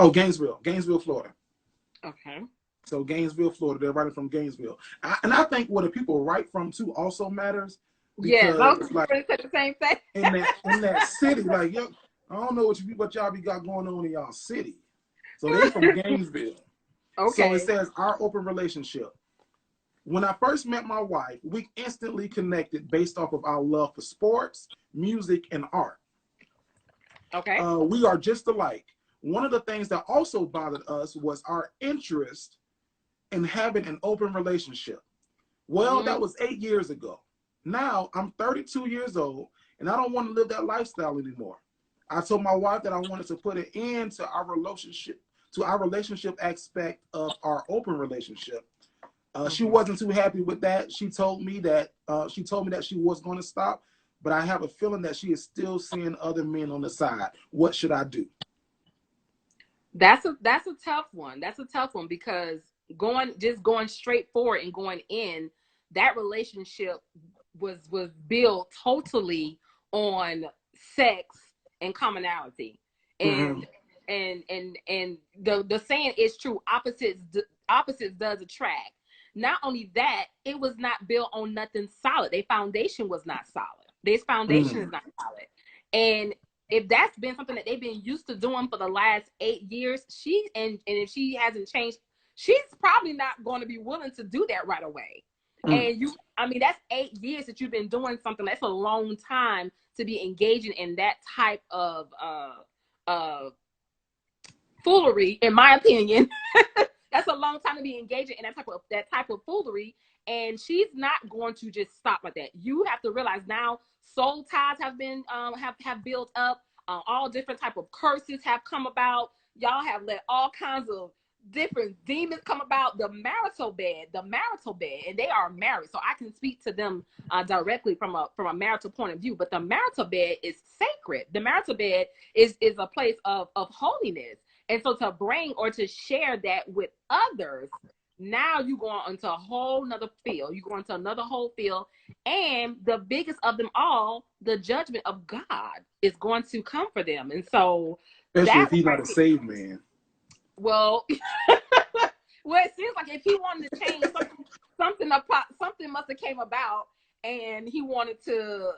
Oh, Gainesville, Florida. Okay. So Gainesville, Florida. They're writing from Gainesville, and I think where the people write from too also matters Yes, I was because like going to say the same thing. in that city, like yo, I don't know what y'all be got going on in y'all city. So they from Gainesville. So it Okay. says our open relationship. When I first met my wife, we instantly connected based off of our love for sports, music, and art. Okay. We are just alike. One of the things that also bothered us was our interest in having an open relationship. Well, that was 8 years ago. Now I'm 32 years old and I don't want to live that lifestyle anymore. I told my wife that I wanted to put an end to our relationship aspect of our open relationship. She wasn't too happy with that. She told me that she was going to stop, but I have a feeling that she is still seeing other men on the side. What should I do? That's a tough one. That's a tough one because going straight forward and going in, that relationship was built totally on sex and commonality. And the saying is true, opposites does attract. Not only that, it was not built on nothing solid. Their foundation was not solid. This foundation is not solid. And if that's been something that they've been used to doing for the last 8 years, and if she hasn't changed, she's probably not going to be willing to do that right away. And that's 8 years that you've been doing something. That's a long time to be engaging in that type of foolery, in my opinion. That's a long time to be engaging in that type of foolery. And she's not going to just stop like that. You have to realize now soul ties have been have built up. All different type of curses have come about. Y'all have let all kinds of different demons come about. The marital bed, and they are married, so I can speak to them directly from a marital point of view. But the marital bed is sacred. The marital bed is a place of holiness, and so to bring or to share that with others, now you go into a whole nother field. You go into another whole field, and the biggest of them all, the judgment of God is going to come for them. And so, especially if he's not a saved man. Well, well, it seems like if he wanted to change something must have came about, and he wanted to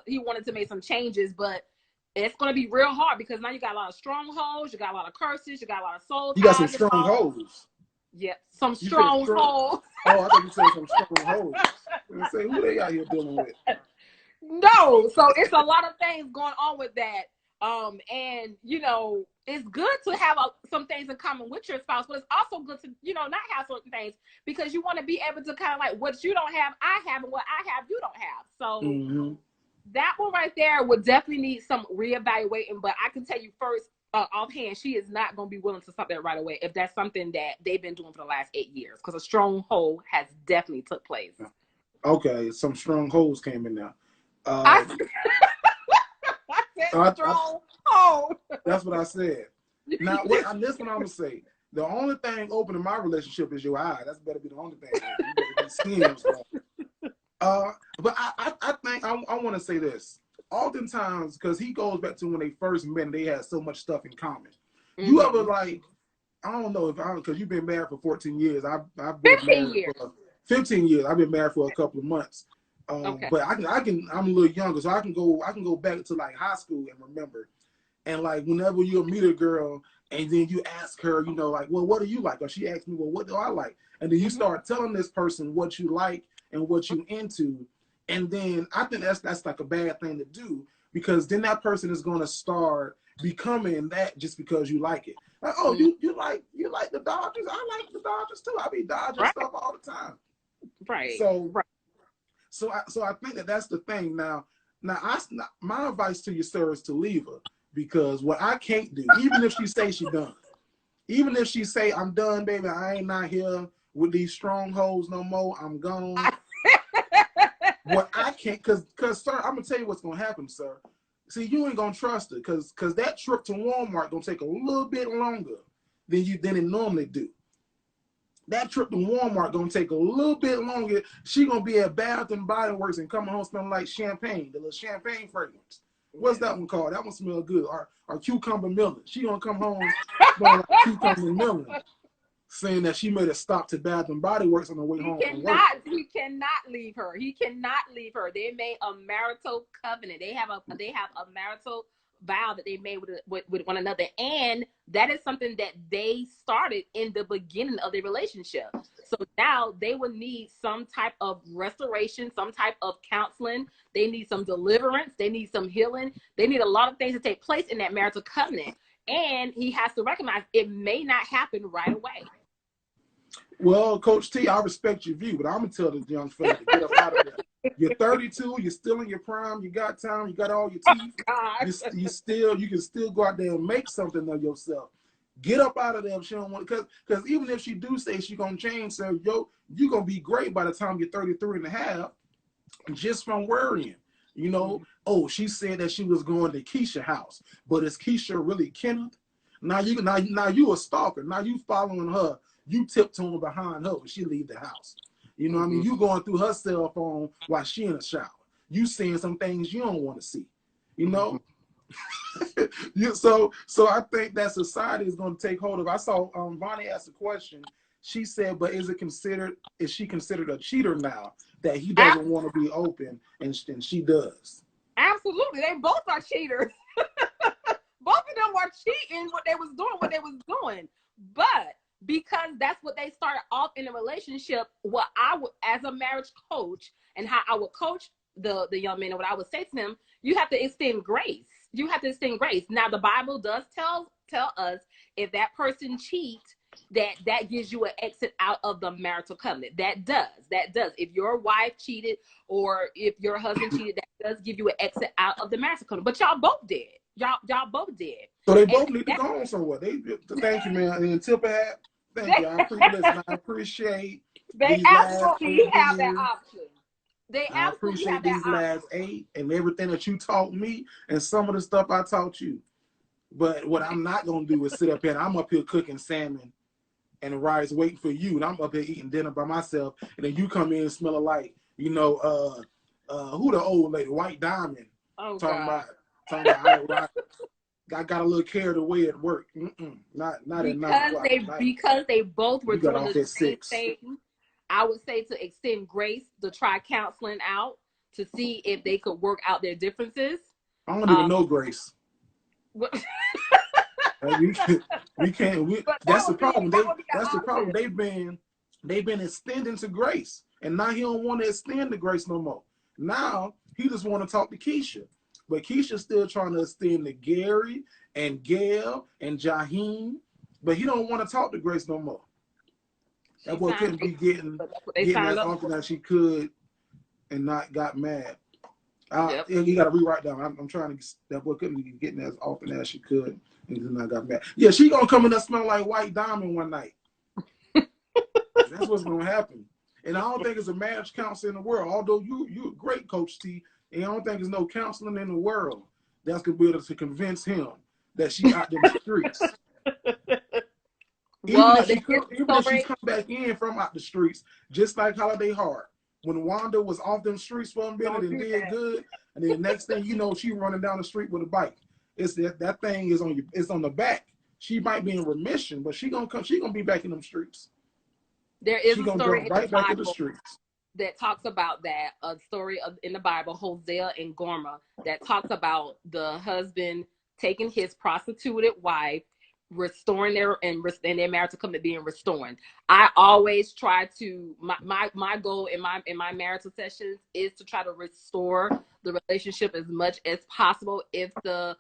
make some changes, but it's going to be real hard because now you got a lot of strongholds, you got a lot of curses, you got a lot of soul ties. You got some strongholds. Yeah, some strongholds. Oh, I thought you said some strongholds. I say, who they out here dealing with? No, so it's a lot of things going on with that. And it's good to have some things in common with your spouse, but it's also good to not have certain things because you want to be able to kind of like what you don't have, I have, and what I have, you don't have. So that one right there would definitely need some reevaluating. But I can tell you first, offhand, she is not going to be willing to stop that right away if that's something that they've been doing for the last 8 years, because a stronghold has definitely took place. Okay, some strongholds came in there. I said stronghold. That's what I said. Now, this one I'm gonna say. The only thing open in my relationship is your eye. That's better be the only thing. You better be seeing but I think I want to say this. Oftentimes, because he goes back to when they first met and they had so much stuff in common. You ever like, I don't know because you've been married for 14 years. I've been 15 years. For 15 years. I've been married for a couple of months. Okay. But I'm a little younger, so I can go back to like high school and remember. And like whenever you meet a girl and then you ask her, like, well, what do you like? Or she asks me, well, what do I like? And then you start telling this person what you like and what you into. And then I think that's like a bad thing to do, because then that person is going to start becoming that just because you like it. Like, oh, you like the Dodgers? I like the Dodgers too. I be Dodgers stuff all the time. Right. So I think that's the thing. Now my advice to you, sir, is to leave her, because what I can't do, even if she say she done, even if she say I'm done, baby, I ain't not here with these strongholds no more. I'm gone. What I can't, cause sir, I'm gonna tell you what's gonna happen, sir. See, you ain't gonna trust her, cause that trip to Walmart gonna take a little bit longer than it normally do. That trip to Walmart gonna take a little bit longer. She gonna be at Bath and Body Works and coming home smelling like champagne, the little champagne fragrance. what's that one called? That one smells good. Or cucumber melon. She gonna come home smelling like cucumber melon, saying that she made a stop to Bath and Body Works on the way home from work. He cannot leave her. He cannot leave her. They made a marital covenant. They have a marital vow that they made with one another, and that is something that they started in the beginning of their relationship. So now they would need some type of restoration, some type of counseling. They need some deliverance. They need some healing. They need a lot of things to take place in that marital covenant. And he has to recognize it may not happen right away. Well, Coach T, I respect your view, but I'm gonna tell this young fella to get up out of there. You're 32, you're still in your prime, you got time, you got all your teeth. You can still go out there and make something of yourself. Get up out of there if she don't want, because even if she do say she gonna change, so you're gonna be great by the time you're 33 and a half, just from worrying. You know, oh, she said that she was going to Keisha's house, but is Keisha really Kenneth? Now you a stalker. Now you following her. You tiptoeing behind her when she leave the house. You know what I mean? You going through her cell phone while she in the shower. You seeing some things you don't want to see. You know? So I think that society is going to take hold of. I saw Bonnie asked a question. She said, but is she considered a cheater now that he doesn't want to be open and she does? Absolutely. They both are cheaters. Both of them were cheating what they was doing. But because that's what they started off in a relationship, what I would, as a marriage coach, and how I would coach the young man, and what I would say to him, you have to extend grace. You have to extend grace. Now, the Bible does tell us if that person cheats, that gives you an exit out of the marital covenant. That does. If your wife cheated or if your husband cheated, that does give you an exit out of the marital covenant. But y'all both did. Y'all both did. So they both need to go on somewhere. Thank you, man. And tip of hat. Thank you. I appreciate. They absolutely have that option. I appreciate these last 8 and everything that you taught me and some of the stuff I taught you. But what I'm not gonna do is sit up here. I'm up here cooking salmon and rice, waiting for you, and I'm up here eating dinner by myself, and then you come in smelling like, you know, who the old lady, White Diamond, talking about I got a little carried away at work. Not at 9 o'clock. Because they both were doing the same thing. I would say to extend grace, to try counseling out, to see if they could work out their differences. I don't even know Grace. We can't. That's the problem. That's the problem. They've been extending to Grace, and now he don't want to extend to Grace no more. Now he just want to talk to Keisha, but Keisha's still trying to extend to Gary and Gail and Jaheim, but he don't want to talk to Grace no more. That boy couldn't be getting as often as she could, and not got mad. You got to rewrite down. I'm trying to. That boy couldn't be getting as often as she could, and then I got mad. Yeah, she gonna come in there smelling like White Diamond one night. That's what's gonna happen. And I don't think it's a marriage counselor in the world. Although you're a great Coach T, and I don't think there's no counseling in the world that's gonna be able to convince him that she out in the streets. Even if she come back in from out the streets, just like Holiday Hart, when Wanda was off them streets for a minute and did good, and then next thing you know, she running down the street with a bike. It's that thing is on you. It's on the back. She might be in remission, but she gonna be back in them streets. There is a story right back in the streets that talks about that. A story in the Bible, Hosea and Gomer, that talks about the husband taking his prostituted wife, restoring their marital covenant being restored. I always try to my goal in my marital sessions is to try to restore the relationship as much as possible if the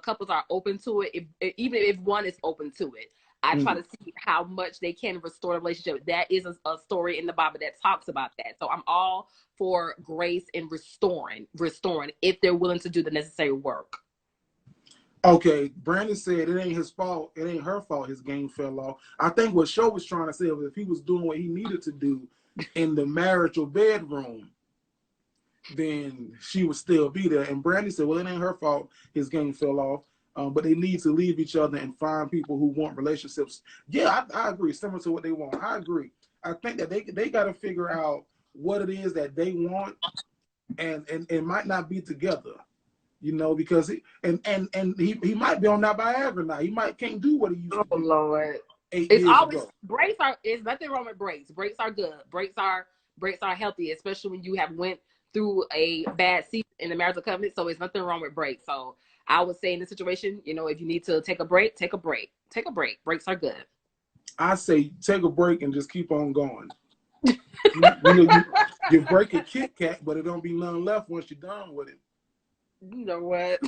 couples are open to it, even if one is open to it. I try to see how much they can restore the relationship. That is a story in the Bible that talks about that. So I'm all for grace and restoring if they're willing to do the necessary work. Okay, Brandon said it ain't his fault. It ain't her fault his game fell off. I think what Show was trying to say was if he was doing what he needed to do in the marital bedroom, then she would still be there. And Brandon said, well, it ain't her fault his game fell off. But they need to leave each other and find people who want relationships. Yeah, I agree. Similar to what they want. I agree. I think that they got to figure out what it is that they want, and it might not be together. You know, because he might be on that Viagra now. He might can't do what he used to Oh do Lord. 8 It's years always ago. breaks are is nothing wrong with breaks. Breaks are good. Breaks are healthy, especially when you have went through a bad season in the marital covenant. So it's nothing wrong with breaks. So I would say in this situation, you know, if you need to take a break, take a break. Take a break. Breaks are good. I say take a break and just keep on going. You break a Kit Kat, but it don't be none left once you're done with it. You know what?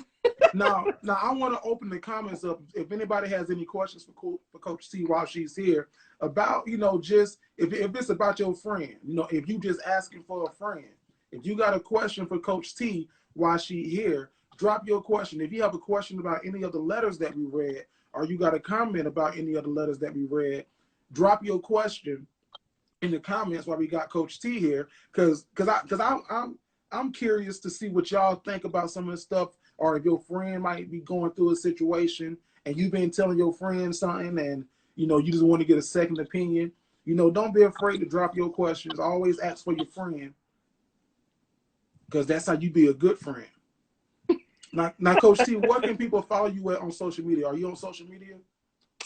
Now I want to open the comments up. If anybody has any questions for Coach T while she's here about, you know, just if it's about your friend, you know, if you just asking for a friend, if you got a question for Coach T while she here, drop your question. If you have a question about any of the letters that we read, or you got a comment about any of the letters that we read, drop your question in the comments while we got Coach T here, because I'm curious to see what y'all think about some of the stuff, or if your friend might be going through a situation and you've been telling your friend something, and you know you just want to get a second opinion. You know, don't be afraid to drop your questions. Always ask for your friend, because that's how you be a good friend. Now, Coach T, what can people follow you at on social media? Are you on social media?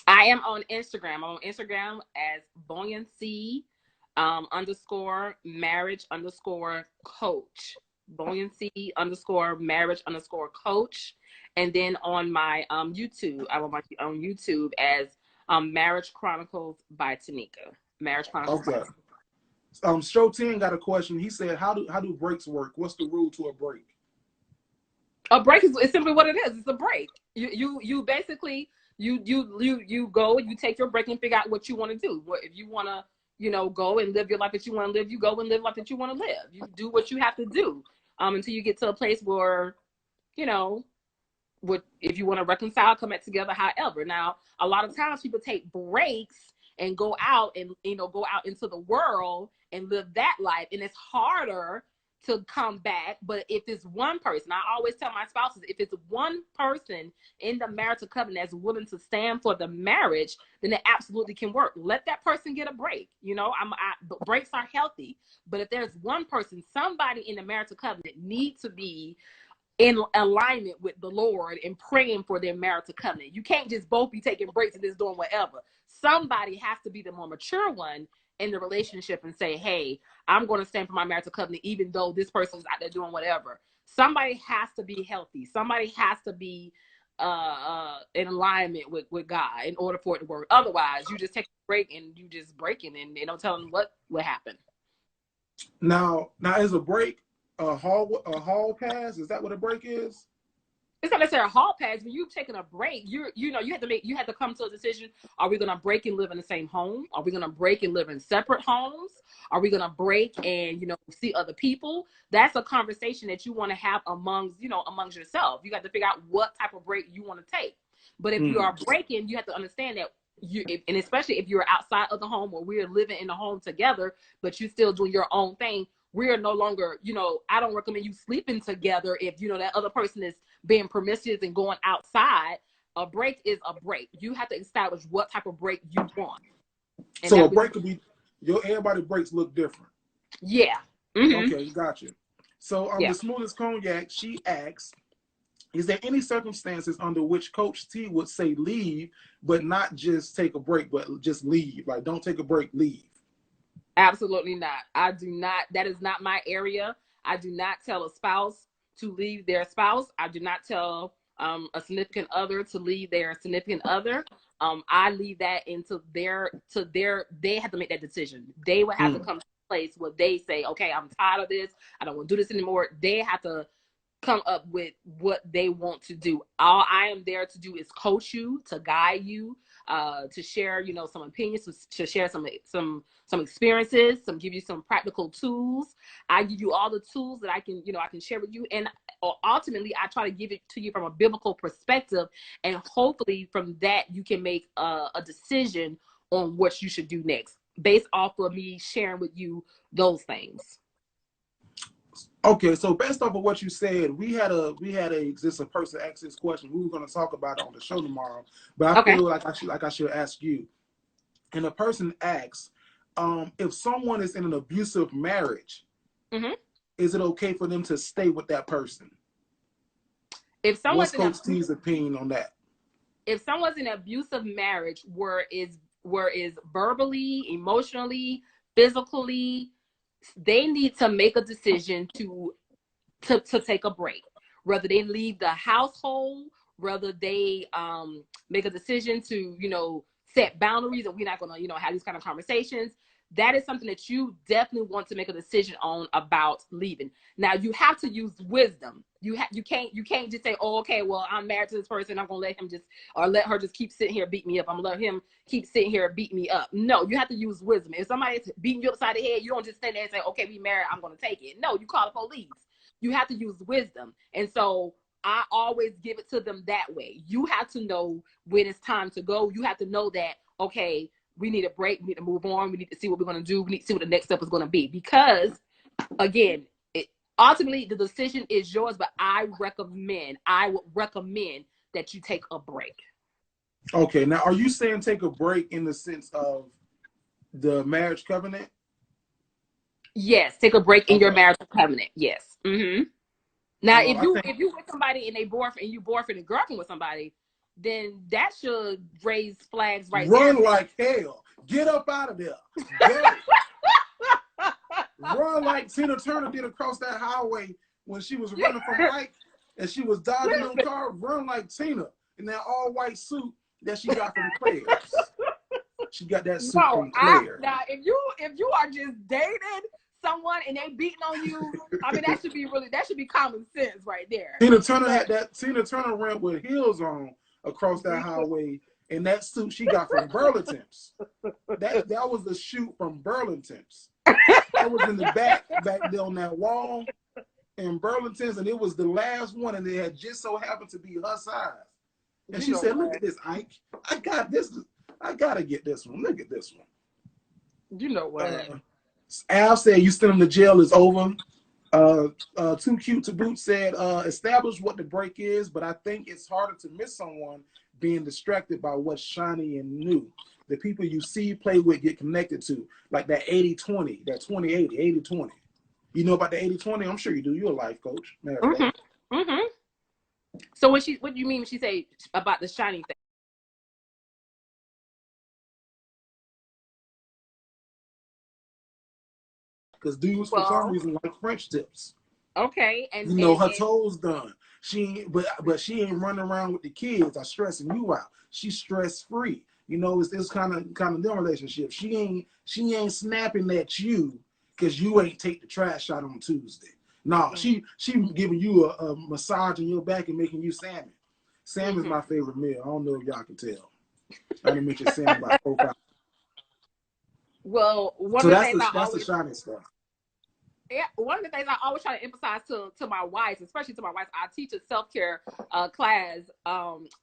I am on Instagram. I'm on Instagram as buoyancy underscore marriage underscore coach. Buoyancy underscore marriage underscore coach. And then on my YouTube, I'm on YouTube as Marriage Chronicles by Tanika. Marriage Chronicles by Okay. Tanika. Show 10 got a question. He said, how do breaks work? What's the rule to a break? A break is simply what it is. It's a break. You basically you go and you take your break and figure out what you want to do. If you want to, you know, go and live your life that you want to live, you go and live life that you want to live. You do what you have to do until you get to a place where, you know, if you want to reconcile, come back together. However, now a lot of times people take breaks and go out and, you know, go out into the world and live that life, and it's harder to come back. But if it's one person, I always tell my spouses, if it's one person in the marital covenant that's willing to stand for the marriage, then it absolutely can work. Let that person get a break. You know, breaks are healthy, but if there's one person, somebody in the marital covenant needs to be in alignment with the Lord and praying for their marital covenant. You can't just both be taking breaks and just doing whatever. Somebody has to be the more mature one in the relationship and say, hey, I'm going to stand for my marital covenant, even though this person's out there doing whatever. Somebody has to be healthy. Somebody has to be in alignment with God in order for it to work. Otherwise, you just take a break and you just breaking and they don't tell them what happened. Now is a break a hall pass? Is that what a break is? It's not necessarily a hall pass. When you've taken a break, you had to come to a decision. Are we gonna break and live in the same home? Are we gonna break and live in separate homes? Are we gonna break and, you know, see other people? That's a conversation that you want to have amongst yourself. You got to figure out what type of break you want to take. But if you are breaking, you have to understand that and especially if you're outside of the home or we're living in the home together, but you still doing your own thing. We're no longer, you know, I don't recommend you sleeping together if, you know, that other person is being promiscuous and going outside. A break is a break. You have to establish what type of break you want. And so a break could be, everybody breaks look different. Yeah. Mm-hmm. Okay, gotcha. So yeah. The smoothest cognac, she asks, is there any circumstances under which Coach T would say leave, but not just take a break, but just leave? Like, don't take a break, leave. Absolutely not. I do not. That is not my area. I do not tell a spouse to leave their spouse. I do not tell a significant other to leave their significant other. I leave that into they have to make that decision. They would have to come to a place where they say, okay, I'm tired of this. I don't want to do this anymore. They have to come up with what they want to do. All I am there to do is coach you, to guide you, to share, you know, some opinions, to share some experiences, give you some practical tools. I give you all the tools that I can share with you. And ultimately, I try to give it to you from a biblical perspective. And hopefully from that, you can make a decision on what you should do next based off of me sharing with you those things. Okay, so based off of what you said, we had a person ask this question. We were going to talk about it on the show tomorrow, but I feel like I should ask you. And the person asks, if someone is in an abusive marriage, is it okay for them to stay with that person? If What's someone's in a Coach T's opinion on that? if someone's in an abusive marriage where is verbally, emotionally, physically, they need to make a decision to take a break. Whether they leave the household, whether they make a decision to, set boundaries, and we're not gonna, have these kind of conversations. That is something that you definitely want to make a decision on about leaving. Now you have to use wisdom. You can't just say, oh, okay, well, I'm married to this person, I'm gonna let him just, or let her just keep sitting here beat me up. I'm gonna let him keep sitting here beat me up. No, you have to use wisdom. If somebody's beating you upside the head, you don't just stand there and say, okay, we married, I'm gonna take it. No, you call the police. You have to use wisdom. And so I always give it to them that way. You have to know when it's time to go. You have to know that, okay, we need a break. We need to move on. We need to see what we're going to do. We need to see what the next step is going to be. Because, again, ultimately, the decision is yours, but I would recommend that you take a break. Okay, now are you saying take a break in the sense of the marriage covenant? Yes, take a break in your marital covenant. Yes. Mm-hmm. Now, if you with somebody and you boyfriend and girlfriend with somebody, then that should raise flags right there. Run like hell. Get up out of there. Go. Run like Tina Turner did across that highway when she was running from Ike and she was dodging them cars. Run like Tina in that all-white suit that she got from Claire's. She got that suit from Claire. Now, if you are just dating someone and they beating on you, I mean, that should be common sense right there. Tina Turner ran with heels on across that highway in that suit she got from Burlington's. That was the shoot from Burlington's. That was in the back there on that wall in Burlington's, and it was the last one, and it had just so happened to be her size. And she said, "Look at this, Ike. I got this. I gotta get this one. Look at this one." You know what? Al said, "You send him to jail is over." Too Cute to Boot said, "Establish what the break is, but I think it's harder to miss someone being distracted by what's shiny and new. The people you see, play with, get connected to, like that 80-20, that 20-80, 80-20. You know about the 80-20? I'm sure you do. You're a life coach. Mm-hmm. Mm-hmm. So what do you mean when she say about the shiny thing? Because dudes, for some reason, like French tips. Okay, and her toes done. But she ain't running around with the kids. I'm stressing you out. She's stress free. It's this kind of them relationship. She ain't snapping at you because you ain't take the trash out on Tuesday. No, she giving you a massage in your back and making you salmon. Salmon's my favorite meal. I don't know if y'all can tell. I didn't mention salmon by 4 5. Well, that's the shiny stuff. Yeah, one of the things I always try to emphasize to my wives, especially to my wives, I teach a self-care class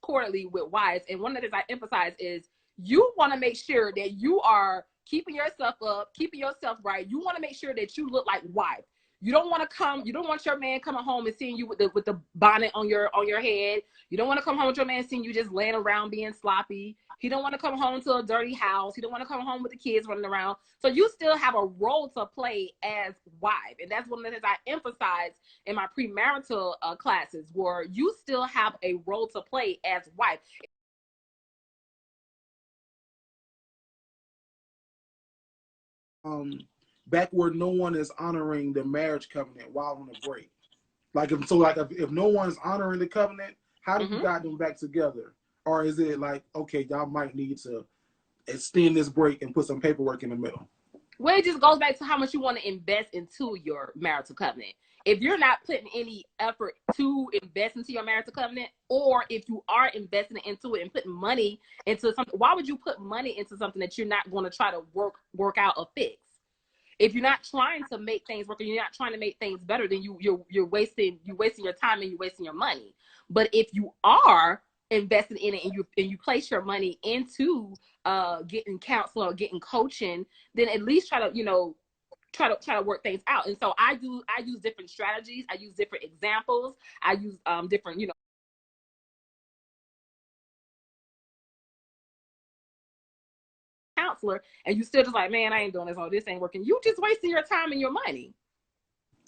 quarterly with wives, and one of the things I emphasize is you want to make sure that you are keeping yourself up, keeping yourself right. You want to make sure that you look like wife. You don't want your man coming home and seeing you with the bonnet on your head. You don't want to come home with your man seeing you just laying around being sloppy. He don't want to come home to a dirty house. He don't want to come home with the kids running around. So you still have a role to play as wife. And that's one of the things I emphasize in my premarital classes, where you still have a role to play as wife. Back where no one is honoring the marriage covenant while on a break. If no one's honoring the covenant, how do you got them back together? Or is it like, okay, y'all might need to extend this break and put some paperwork in the middle? Well, it just goes back to how much you want to invest into your marital covenant. If you're not putting any effort to invest into your marital covenant, or if you are investing into it and putting money into something, why would you put money into something that you're not going to try to work out or fix? If you're not trying to make things work, and you're not trying to make things better, then you're wasting your time and you're wasting your money. But if you are investing in it and you place your money into getting counseling or getting coaching, then at least try to work things out. And so I use different strategies. I use different examples. I use different, counselor, and you still just like, man, I ain't doing this, or this ain't working. You just wasting your time and your money.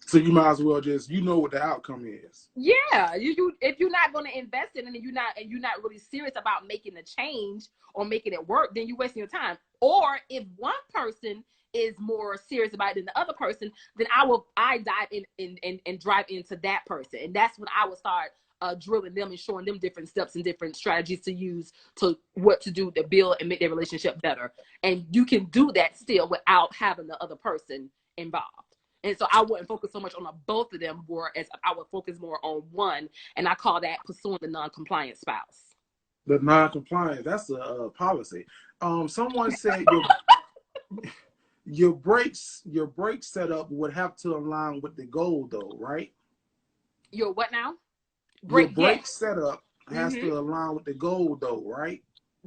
So you might as well just, you know what the outcome is. Yeah, you if you're not going to invest in it and you're not really serious about making the change or making it work, then you're wasting your time. Or if one person is more serious about it than the other person, then I dive in and drive into that person, and that's when I would start drilling them and showing them different steps and different strategies to use to what to do to build and make their relationship better. And you can do that still without having the other person involved. And so I wouldn't focus so much on both of them, whereas I would focus more on one, and I call that pursuing the non-compliant spouse. The non-compliance, that's a policy. Someone said your brakes setup would have to align with the goal, though, right? Your what now? Your Break, yes. brake setup has to align with the goal, though, right?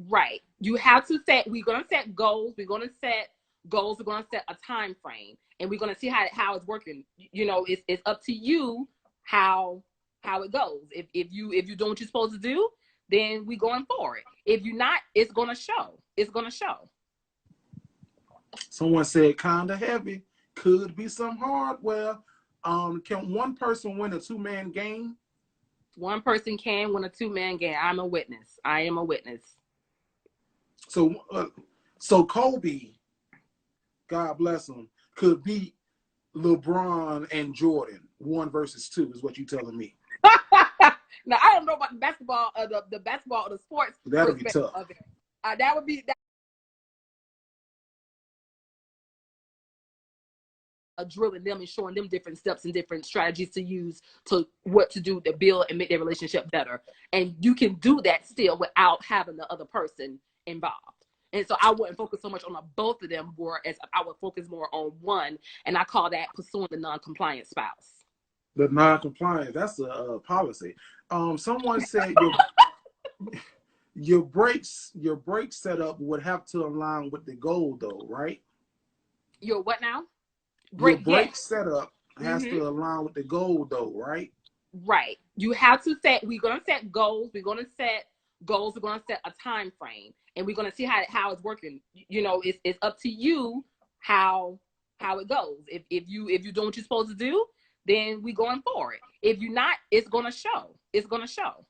Right. You have to set. We're gonna set goals. We're gonna set goals. We're gonna set a time frame, and we're gonna see how it's working. You know, it's up to you how it goes. If you doing what you're supposed to do, then we going for it. If you're not, it's gonna show. It's gonna show. Someone said kinda heavy. Could be some hardware. Can one person win a two-man game? One person can win a two-man game. I'm a witness. I am a witness. So Kobe, God bless him, could beat LeBron and Jordan 1 versus 2 is what you telling me. Now I don't know about the basketball, the basketball or the sports. That'll be tough. Of it. That would be drilling them and showing them different steps and different strategies to use to what to do to build and make their relationship better. And you can do that still without having the other person involved. And so I wouldn't focus so much on both of them, whereas I would focus more on one, and I call that pursuing the non-compliant spouse. The non-compliant, that's a policy. Someone said your brakes setup would have to align with the goal, though, right? Your what now? Your brake setup has to align with the goal, though, right? Right. You have to set. We're gonna set goals. We're gonna set goals. We're gonna set a time frame, and we're gonna see how it's working. You know, it's up to you how it goes. If you're doing what you're supposed to do, then we going for it. If you're not, it's gonna show. It's gonna show.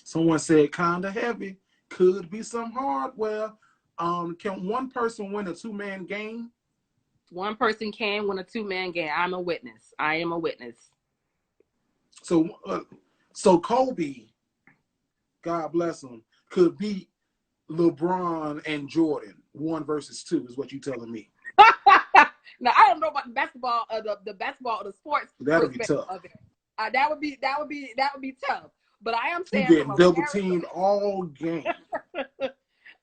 Someone said kinda heavy. Could be some hardware. Can one person win a two-man game? One person can win a two-man game. I'm a witness. I am a witness. So Kobe, God bless him, could beat LeBron and Jordan 1 versus 2 is what you telling me. Now I don't know about the basketball, the basketball or the sports. That'll be tough. Of it. That would be tough. But I am saying you get double teamed all game.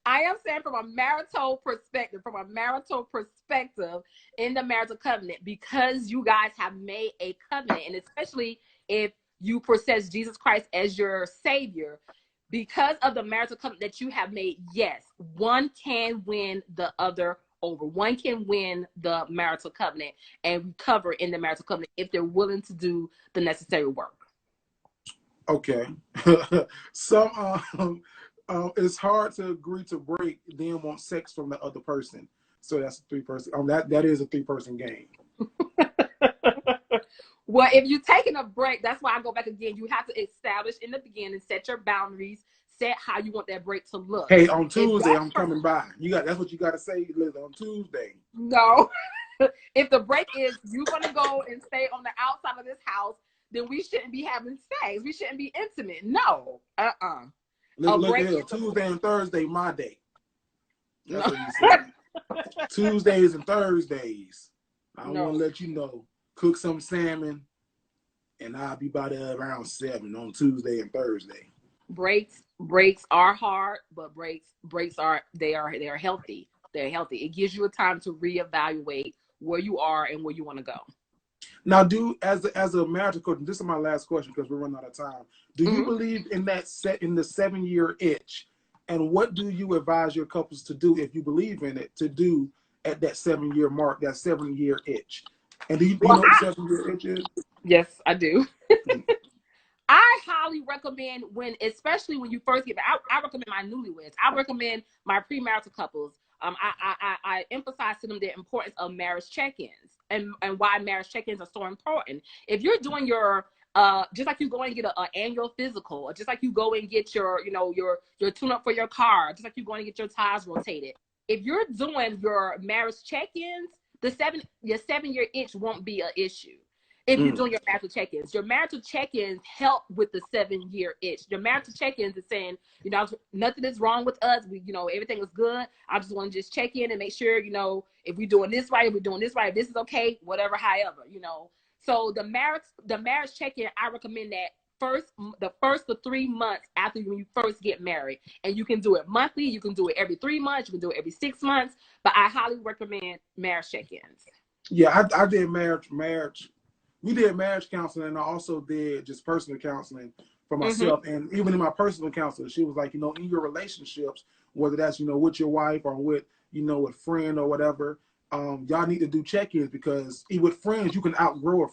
I am saying from a marital perspective, in the marital covenant, because you guys have made a covenant, and especially if you possess Jesus Christ as your savior, because of the marital covenant that you have made, yes, one can win the other over. One can win the marital covenant and recover in the marital covenant if they're willing to do the necessary work. Okay. It's hard to agree to break, then want sex from the other person. So that's a 3-person. That is a 3-person game. Well, if you're taking a break, that's why I go back again. You have to establish in the beginning, set your boundaries, set how you want that break to look. Hey, on Tuesday, I'm coming by. That's what you got to say, Liz, on Tuesday. No. If the break is you're going to go and stay on the outside of this house, then we shouldn't be having sex. We shouldn't be intimate. No. Look at here. Tuesday and Thursday, my day. That's what you said. Tuesdays and Thursdays. I want to let you know. Cook some salmon, and I'll be by there around 7 on Tuesday and Thursday. Breaks are hard, but breaks are healthy. They're healthy. It gives you a time to reevaluate where you are and where you want to go. Now, as a marital coach, this is my last question because we're running out of time. Do you believe in the 7-year itch? And what do you advise your couples to do if you believe in it to do at that 7-year mark, that 7-year itch? And do you know what 7-year itch is? Yes, I do. I highly recommend especially when you first get married. I recommend my newlyweds. I recommend my premarital couples. I emphasize to them the importance of marriage check-ins. and why marriage check-ins are so important. If you're doing your just like you go and get an annual physical, or just like you go and get your, you know, your tune-up for your car, just like you go and get your tires rotated. If you're doing your marriage check-ins, your 7-year itch won't be an issue. If you're doing your marital check-ins help with the 7-year itch. Your marital check-ins is saying, you know, nothing is wrong with us. We, you know, everything is good. I just want to just check in and make sure, you know, if we're doing this right, if we're doing this right, if this is okay, whatever, however, you know. So the marriage check-in, I recommend that the first of 3 months after you first get married. And you can do it monthly, you can do it every 3 months, you can do it every 6 months, but I highly recommend marriage check-ins. Yeah, I did marriage. We did marriage counseling, and I also did just personal counseling for myself. And even in my personal counseling, she was like, you know, in your relationships, whether that's, you know, with your wife or with, you know, with friend or whatever, y'all need to do check-ins, because with friends, you can outgrow a